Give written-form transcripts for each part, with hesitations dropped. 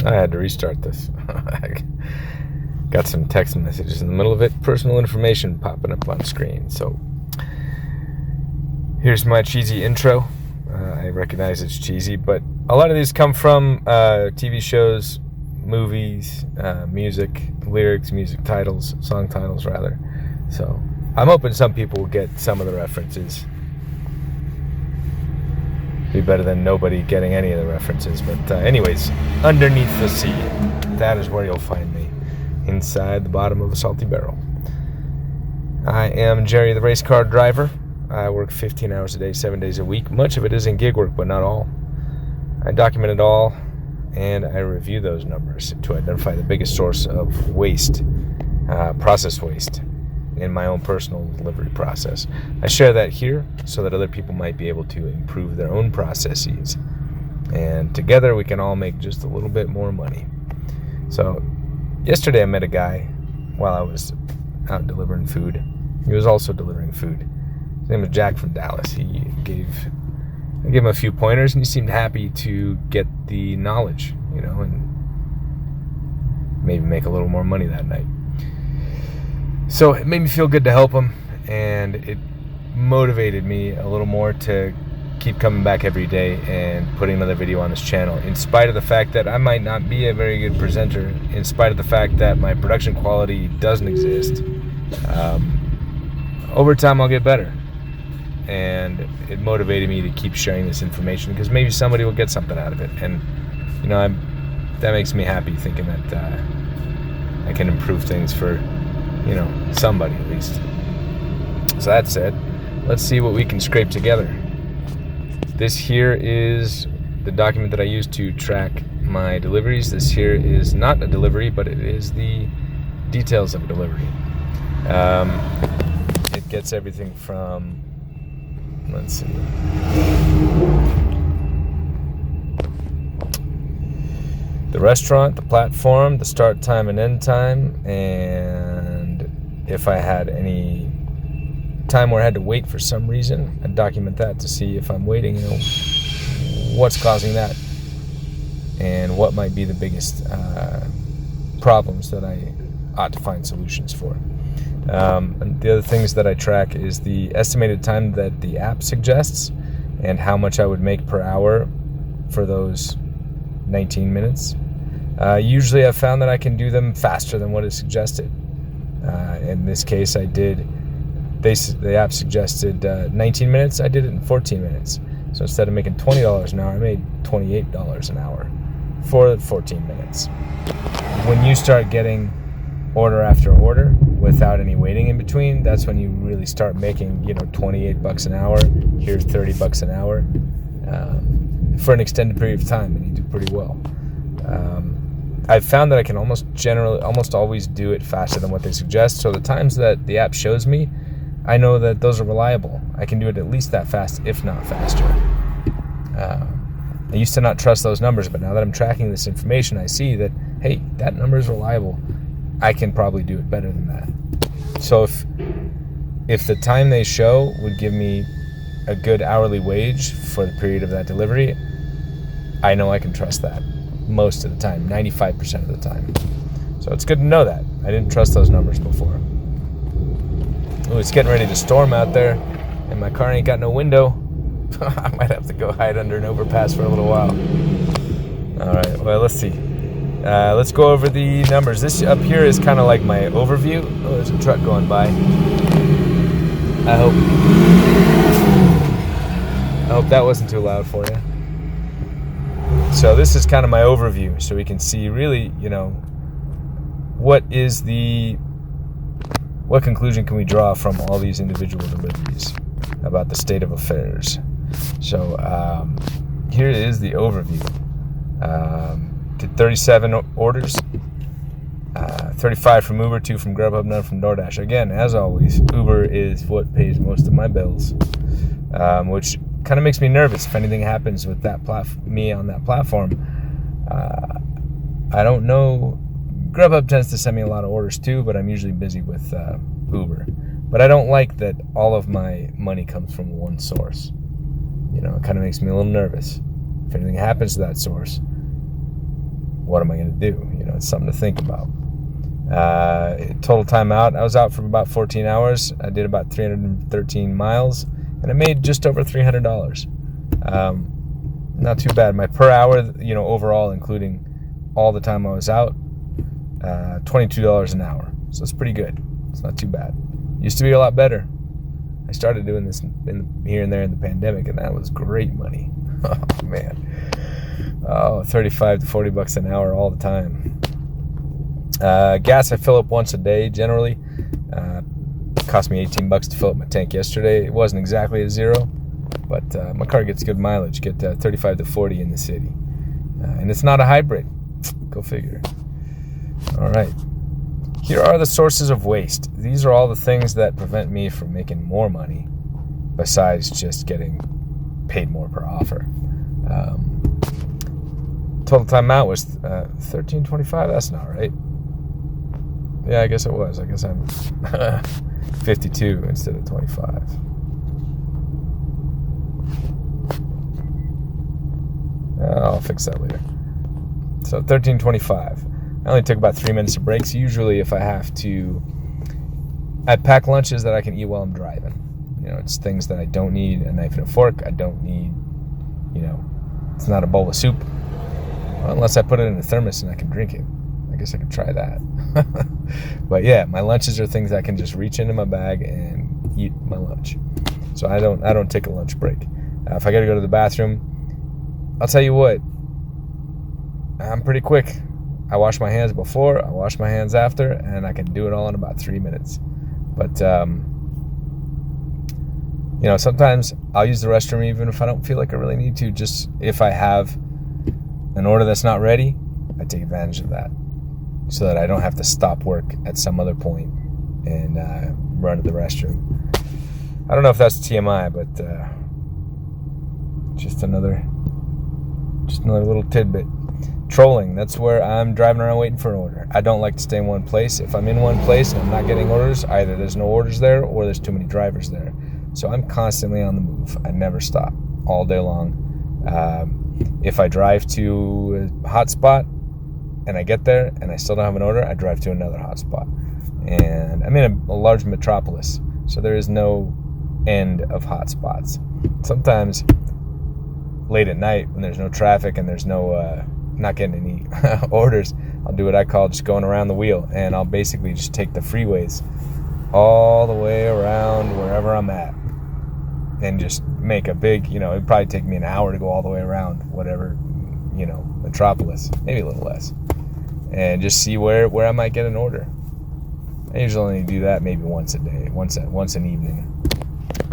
I had to restart this. I got some text messages in the middle of it, personal information popping up on screen. So here's my cheesy intro. I recognize it's cheesy, but a lot of these come from TV shows, movies, music, lyrics, music titles, song titles rather. So I'm hoping some people will get some of the references. Be better than nobody getting any of the references. But anyways, Underneath the Sea. That is where you'll find me. Inside the bottom of a salty barrel. I am Jerry, the race car driver. I work 15 hours a day, 7 days a week. Much of it is in gig work, but not all. I document it all, and I review those numbers to identify the biggest source of waste, process waste, in my own personal delivery process. I share that here so that other people might be able to improve their own processes. And together we can all make just a little bit more money. So yesterday I met a guy while I was out delivering food. He was also delivering food. His name was Jack from Dallas. I gave him a few pointers, and he seemed happy to get the knowledge, and maybe make a little more money that night. So it made me feel good to help him, and it motivated me a little more to keep coming back every day and putting another video on this channel, in spite of the fact that I might not be a very good presenter, in spite of the fact that my production quality doesn't exist. Over time I'll get better, and it motivated me to keep sharing this information because maybe somebody will get something out of it, and that makes me happy thinking that I can improve things for somebody at least. So that said, let's see what we can scrape together. This here is the document that I use to track my deliveries. This here is not a delivery, but it is the details of a delivery. It gets everything from, let's see, the restaurant, the platform, the start time and end time, and if I had any time where I had to wait for some reason, I document that to see if I'm waiting, what's causing that, and what might be the biggest problems that I ought to find solutions for. And the other things that I track is the estimated time that the app suggests and how much I would make per hour for those 19 minutes. Usually I've found that I can do them faster than what is suggested. In this case, the app suggested 19 minutes. I did it in 14 minutes. So instead of making $20 an hour, I made $28 an hour for 14 minutes. When you start getting order after order without any waiting in between, that's when you really start making, $28 an hour. Here's $30 an hour for an extended period of time, and you do pretty well. I've found that I can almost always do it faster than what they suggest. So the times that the app shows me, I know that those are reliable. I can do it at least that fast, if not faster. I used to not trust those numbers, but now that I'm tracking this information, I see that, hey, that number is reliable. I can probably do it better than that. So if the time they show would give me a good hourly wage for the period of that delivery, I know I can trust that most of the time, 95% of the time. So it's good to know that. I didn't trust those numbers before. Ooh, it's getting ready to storm out there, and my car ain't got no window. I might have to go hide under an overpass for a little while. All right, well, let's see. Let's go over the numbers. This up here is kind of like my overview. Oh, there's a truck going by. I hope that wasn't too loud for you. So this is kind of my overview, so we can see really, what conclusion can we draw from all these individual deliveries about the state of affairs. So here is the overview. Did 37 orders, 35 from Uber, 2 from Grubhub, none from DoorDash. Again, as always, Uber is what pays most of my bills, which kind of makes me nervous if anything happens with me on that platform. I don't know. Grubhub tends to send me a lot of orders too, but I'm usually busy with Uber. But I don't like that all of my money comes from one source. It kind of makes me a little nervous. If anything happens to that source, what am I going to do? It's something to think about. Total time out, I was out for about 14 hours. I did about 313 miles, and I made just over $300. Not too bad. My per hour, overall, including all the time I was out, $22 an hour. So it's pretty good. It's not too bad. Used to be a lot better. I started doing this here and there in the pandemic, and that was great money. Oh, man. 35 to 40 bucks an hour all the time. Gas, I fill up once a day, generally. It cost me 18 bucks to fill up my tank yesterday. It wasn't exactly a zero, but my car gets good mileage. Get 35 to 40 in the city. And it's not a hybrid. Go figure. All right. Here are the sources of waste. These are all the things that prevent me from making more money besides just getting paid more per offer. Total time out was $13.25. That's not right. Yeah, I guess it was. I guess I'm 52 instead of 25. I'll fix that later. So $13.25. I only took about 3 minutes of breaks. Usually if I pack lunches that I can eat while I'm driving. It's things that I don't need a knife and a fork. I don't need, it's not a bowl of soup. Well, unless I put it in a thermos and I can drink it. I guess I could try that. But yeah, my lunches are things I can just reach into my bag and eat my lunch. So I don't take a lunch break. If I got to go to the bathroom, I'll tell you what, I'm pretty quick. I wash my hands before, I wash my hands after, and I can do it all in about 3 minutes. But, sometimes I'll use the restroom even if I don't feel like I really need to. Just if I have an order that's not ready, I take advantage of that so that I don't have to stop work at some other point and run to the restroom. I don't know if that's TMI, but just another little tidbit. Trolling, that's where I'm driving around waiting for an order. I don't like to stay in one place. If I'm in one place and I'm not getting orders, either there's no orders there or there's too many drivers there. So I'm constantly on the move. I never stop all day long. If I drive to a hot spot and I get there and I still don't have an order, I drive to another hot spot. And I'm in a large metropolis, so there is no end of hot spots. Sometimes late at night when there's no traffic and there's not getting any orders, I'll do what I call just going around the wheel, and I'll basically just take the freeways all the way around wherever I'm at and just make a big, it'd probably take me an hour to go all the way around whatever, metropolis, maybe a little less, and just see where I might get an order. I usually only do that maybe once a day, once an evening.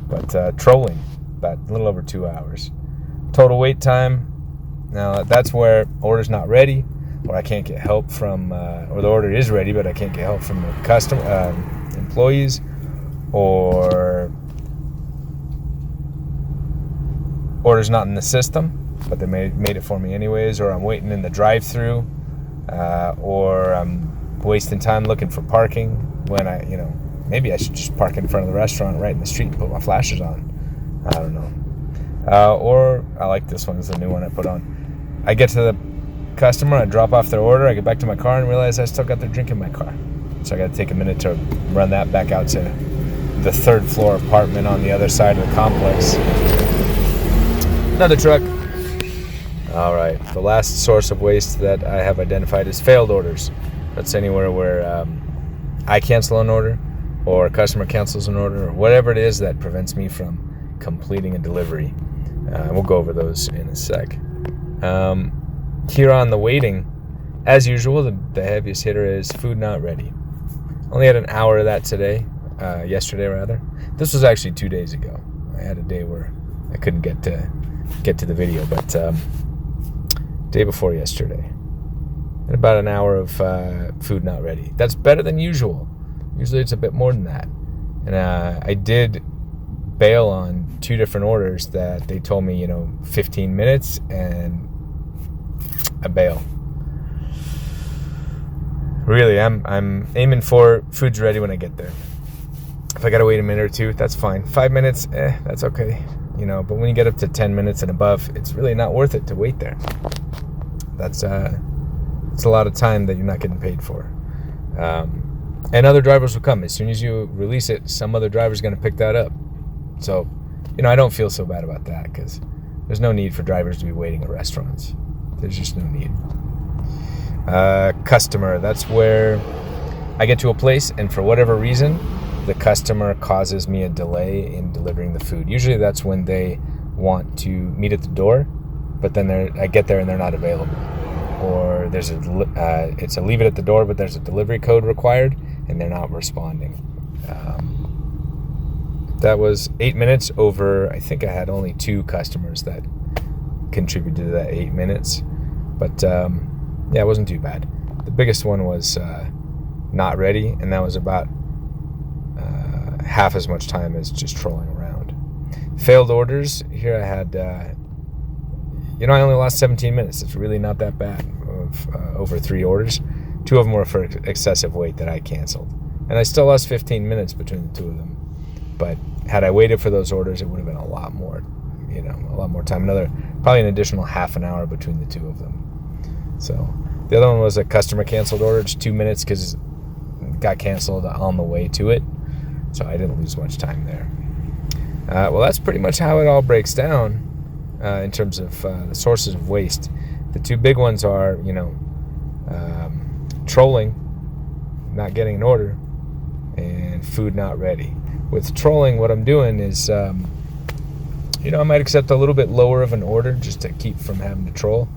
But trolling, about a little over 2 hours. Total wait time. Now, that's where order's not ready, or I can't get help from, or the order is ready, but I can't get help from the customer, employees, or order's not in the system, but they made it for me anyways, or I'm waiting in the drive-thru, or I'm wasting time looking for parking when maybe I should just park in front of the restaurant right in the street and put my flashers on. I don't know. Or I like this one. It's a new one I put on. I get to the customer, I drop off their order, I get back to my car and realize I still got their drink in my car. So I got to take a minute to run that back out to the third floor apartment on the other side of the complex. Another truck. All right, the last source of waste that I have identified is failed orders. That's anywhere where I cancel an order or a customer cancels an order or whatever it is that prevents me from completing a delivery. We'll go over those in a sec. Here on the waiting, as usual, the heaviest hitter is food not ready. Only had an hour of that yesterday rather. This was actually 2 days ago. I had a day where I couldn't get to the video, but day before yesterday. And about an hour of food not ready. That's better than usual. Usually it's a bit more than that. And I did bail on 2 different orders that they told me, 15 minutes, and I bail. Really, I'm aiming for food's ready when I get there. If I gotta wait a minute or 2, that's fine. 5 minutes, that's okay. But when you get up to 10 minutes and above, it's really not worth it to wait there. That's It's a lot of time that you're not getting paid for. And other drivers will come. As soon as you release it, some other driver's going to pick that up. So, I don't feel so bad about that because there's no need for drivers to be waiting at restaurants. There's just no need. Customer, that's where I get to a place and for whatever reason, the customer causes me a delay in delivering the food. Usually that's when they want to meet at the door, but then I get there and they're not available. Or it's a leave it at the door, but there's a delivery code required and they're not responding. That was 8 minutes over. I think I had only 2 customers that contributed to that 8 minutes. But it wasn't too bad. The biggest one was not ready, and that was about half as much time as just trolling around. Failed orders. Here I had, I only lost 17 minutes. It's really not that bad of over 3 orders. 2 of them were for excessive weight that I canceled. And I still lost 15 minutes between the 2 of them. But had I waited for those orders, it would have been a lot more, a lot more time. Probably an additional half an hour between the 2 of them. So the other one was a customer canceled order, just 2 minutes because it got canceled on the way to it. So I didn't lose much time there. Well, that's pretty much how it all breaks down in terms of the sources of waste. The 2 big ones are, trolling, not getting an order, and food not ready. With trolling, what I'm doing is, I might accept a little bit lower of an order just to keep from having to troll.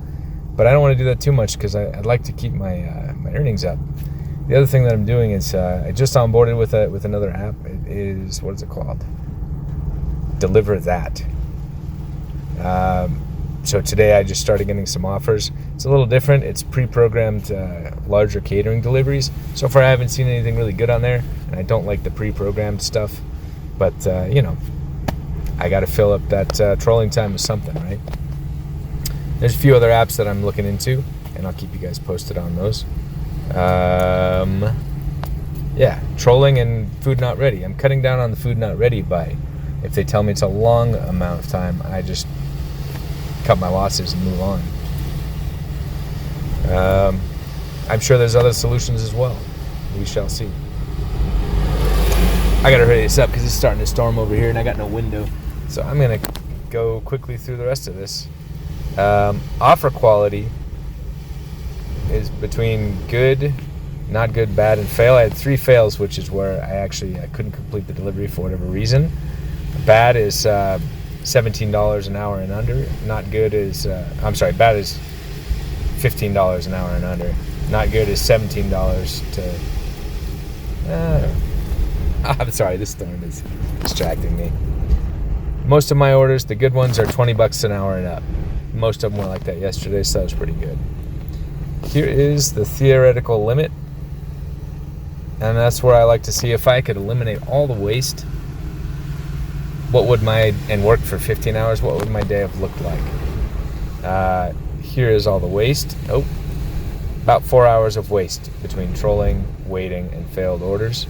But I don't want to do that too much because I'd like to keep my earnings up. The other thing that I'm doing is I just onboarded with another app. It is, what is it called? Deliver That. So today I just started getting some offers. It's a little different. It's pre-programmed larger catering deliveries. So far I haven't seen anything really good on there, and I don't like the pre-programmed stuff. But, I got to fill up that trolling time with something, right? There's a few other apps that I'm looking into, and I'll keep you guys posted on those. Trolling and food not ready. I'm cutting down on the food not ready by, if they tell me it's a long amount of time, I just cut my losses and move on. I'm sure there's other solutions as well. We shall see. I gotta hurry this up because it's starting to storm over here and I got no window. So I'm gonna go quickly through the rest of this. Offer quality is between good, not good, bad, and fail. I had 3 fails, which is where I couldn't complete the delivery for whatever reason. Bad is $17 an hour and under. Not good is, bad is $15 an hour and under. Not good is $17 to, I'm sorry, this storm is distracting me. Most of my orders, the good ones, are $20 an hour and up. Most of them were like that yesterday, so that was pretty good. Here is the theoretical limit. And that's where I like to see if I could eliminate all the waste. And work for 15 hours, what would my day have looked like? Here is all the waste. About 4 hours of waste between trolling, waiting, and failed orders.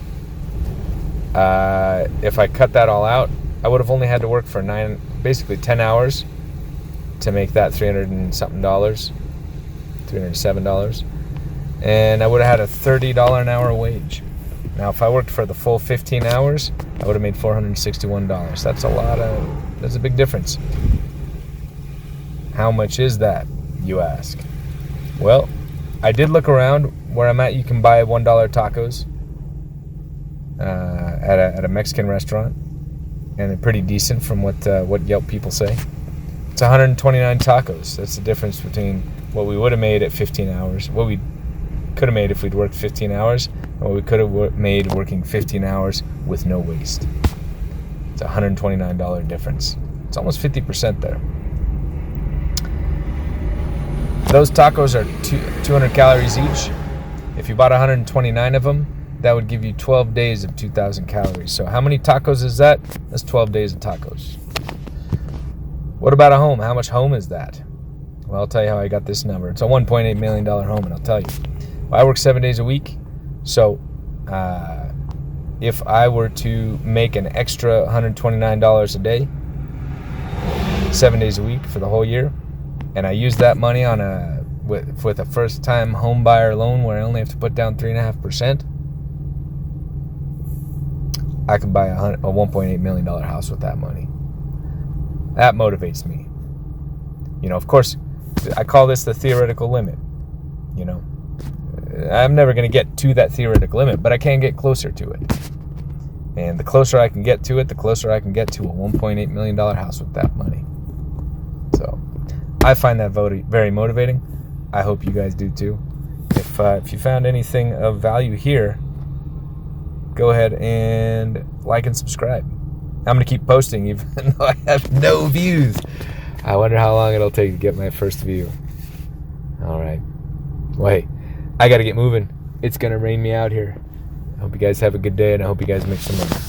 If I cut that all out, I would have only had to work for 10 hours to make that $307. And I would have had a $30 an hour wage. Now, if I worked for the full 15 hours, I would have made $461. That's a big difference. How much is that, you ask? Well, I did look around. Where I'm at, you can buy $1 tacos at a Mexican restaurant, and they're pretty decent from what Yelp people say. It's 129 tacos. That's the difference between what we would have made at 15 hours, what we could have made if we'd worked 15 hours, and what we could have made working 15 hours with no waste. It's a $129 difference. It's almost 50% there. Those tacos are 200 calories each. If you bought 129 of them, that would give you 12 days of 2,000 calories. So how many tacos is that? That's 12 days of tacos. What about a home? How much home is that? Well, I'll tell you how I got this number. It's a $1.8 million home, and I'll tell you. Well, I work 7 days a week, so if I were to make an extra $129 a day, 7 days a week for the whole year, and I use that money on a with a first-time home buyer loan where I only have to put down 3.5%, I can buy a $1.8 million house with that money. That motivates me. Of course, I call this the theoretical limit. I'm never going to get to that theoretical limit, but I can get closer to it. And the closer I can get to it, the closer I can get to a $1.8 million house with that money. So I find that very motivating. I hope you guys do too. If you found anything of value here, go ahead and like and subscribe. I'm going to keep posting even though I have no views. I wonder how long it'll take to get my first view. All right. Well, hey, I got to get moving. It's going to rain me out here. I hope you guys have a good day, and I hope you guys make some money.